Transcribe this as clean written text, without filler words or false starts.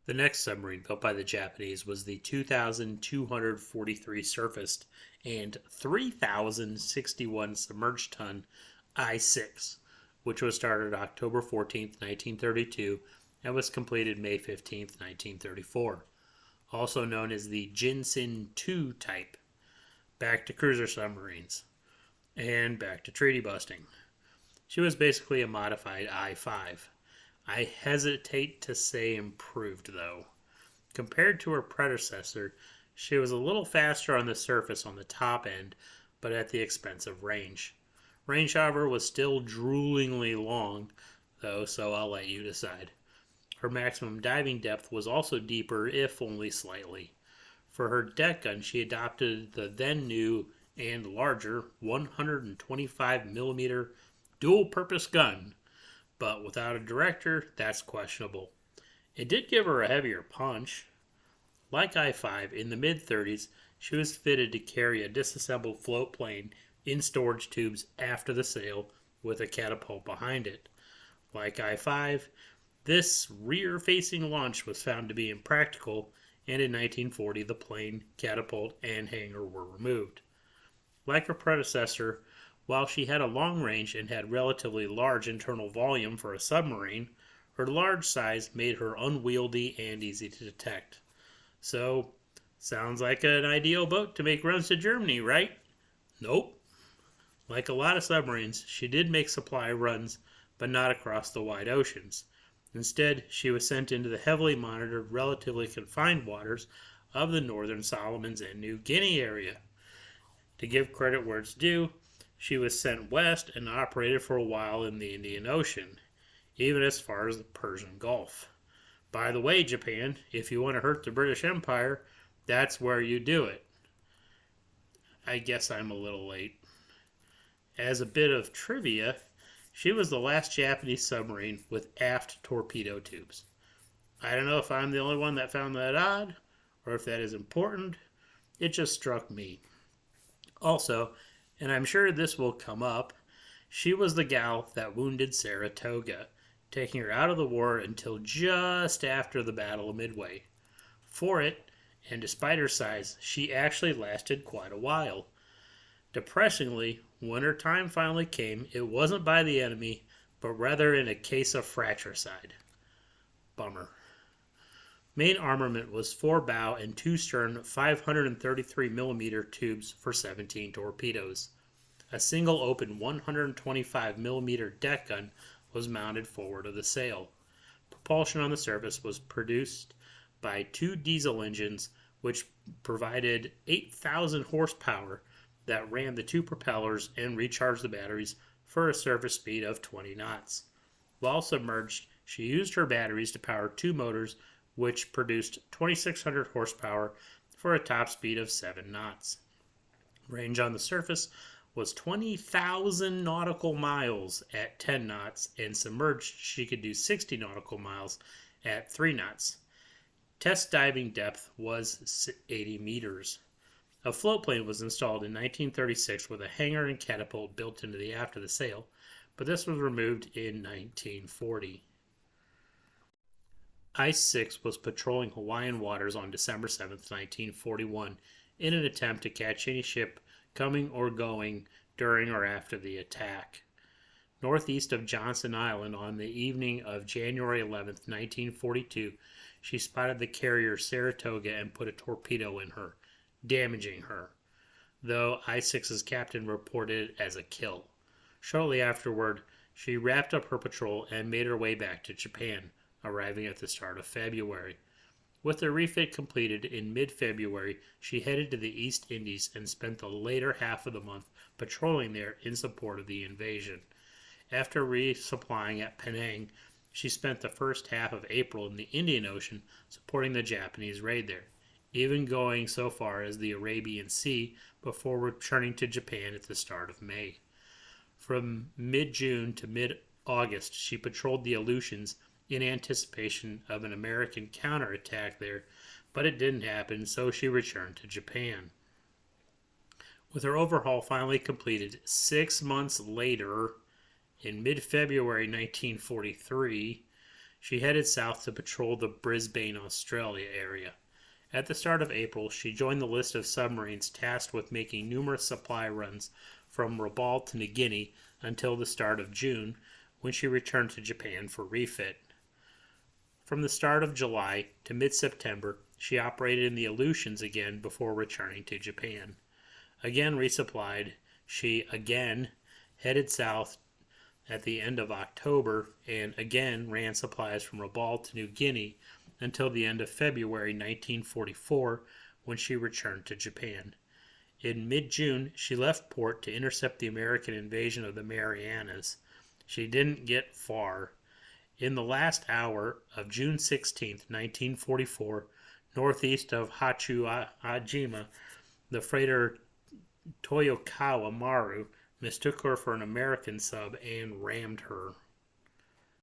The next submarine built by the Japanese was the 2,243 surfaced and 3,061 submerged ton I-6, which was started October 14th, 1932, and was completed May 15th, 1934. Also known as the Junsen 2 type. Back to cruiser submarines. And back to treaty busting. She was basically a modified I-5. I hesitate to say improved, though. Compared to her predecessor, she was a little faster on the surface on the top end, but at the expense of range. Range, however, was still droolingly long, though, so I'll let you decide. Her maximum diving depth was also deeper, if only slightly. For her deck gun, she adopted the then new and larger 125mm dual-purpose gun, but without a director, that's questionable. It did give her a heavier punch. Like I-5, in the mid-30s, she was fitted to carry a disassembled float plane in storage tubes after the sail with a catapult behind it. Like I-5, this rear-facing launch was found to be impractical, and in 1940 the plane, catapult, and hangar were removed. Like her predecessor, while she had a long range and had relatively large internal volume for a submarine, her large size made her unwieldy and easy to detect. So, sounds like an ideal boat to make runs to Germany, right? Nope. Like a lot of submarines, she did make supply runs, but not across the wide oceans. Instead, she was sent into the heavily monitored, relatively confined waters of the northern Solomons and New Guinea area. To give credit where it's due, she was sent west and operated for a while in the Indian Ocean, even as far as the Persian Gulf. By the way, Japan, if you want to hurt the British Empire, that's where you do it. I guess I'm a little late. As a bit of trivia, she was the last Japanese submarine with aft torpedo tubes. I don't know if I'm the only one that found that odd, or if that is important. It just struck me. Also, and I'm sure this will come up, she was the gal that wounded Saratoga, taking her out of the war until just after the Battle of Midway. For it, and despite her size, she actually lasted quite a while. Depressingly, when her time finally came, it wasn't by the enemy, but rather in a case of fratricide. Bummer. Main armament was 4 bow and 2 stern 533mm tubes for 17 torpedoes. A single open 125mm deck gun was mounted forward of the sail. Propulsion on the surface was produced by 2 diesel engines, which provided 8,000 horsepower that ran the 2 propellers and recharged the batteries for a surface speed of 20 knots. While submerged, she used her batteries to power 2 motors, which produced 2,600 horsepower for a top speed of 7 knots. Range on the surface was 20,000 nautical miles at 10 knots, and submerged she could do 60 nautical miles at 3 knots. Test diving depth was 80 meters. A float plane was installed in 1936 with a hangar and catapult built into the aft of the sail, but this was removed in 1940. I-6 was patrolling Hawaiian waters on December 7, 1941, in an attempt to catch any ship coming or going during or after the attack. Northeast of Junsen Island on the evening of January 11, 1942, she spotted the carrier Saratoga and put a torpedo in her, damaging her, though I-6's captain reported it as a kill. Shortly afterward, she wrapped up her patrol and made her way back to Japan, arriving at the start of February. With the refit completed in mid-February, she headed to the East Indies and spent the later half of the month patrolling there in support of the invasion. After resupplying at Penang, she spent the first half of April in the Indian Ocean supporting the Japanese raid there, even going so far as the Arabian Sea before returning to Japan at the start of May. From mid-June to mid-August, she patrolled the Aleutians in anticipation of an American counterattack there, but it didn't happen, so she returned to Japan. With her overhaul finally completed 6 months later, in mid-February 1943, She headed south to patrol the Brisbane, Australia area. At the start of April, she joined the list of submarines tasked with making numerous supply runs from Rabaul to New Guinea until the start of June, when she returned to Japan for refit. From the start of July to mid-September, she operated in the Aleutians again before returning to Japan. Again resupplied, she again headed south at the end of October and again ran supplies from Rabaul to New Guinea until the end of February 1944, when she returned to Japan. In mid-June, she left port to intercept the American invasion of the Marianas. She didn't get far. In the last hour of June 16, 1944, northeast of Hachu-Ajima, the freighter Toyokawa Maru mistook her for an American sub and rammed her.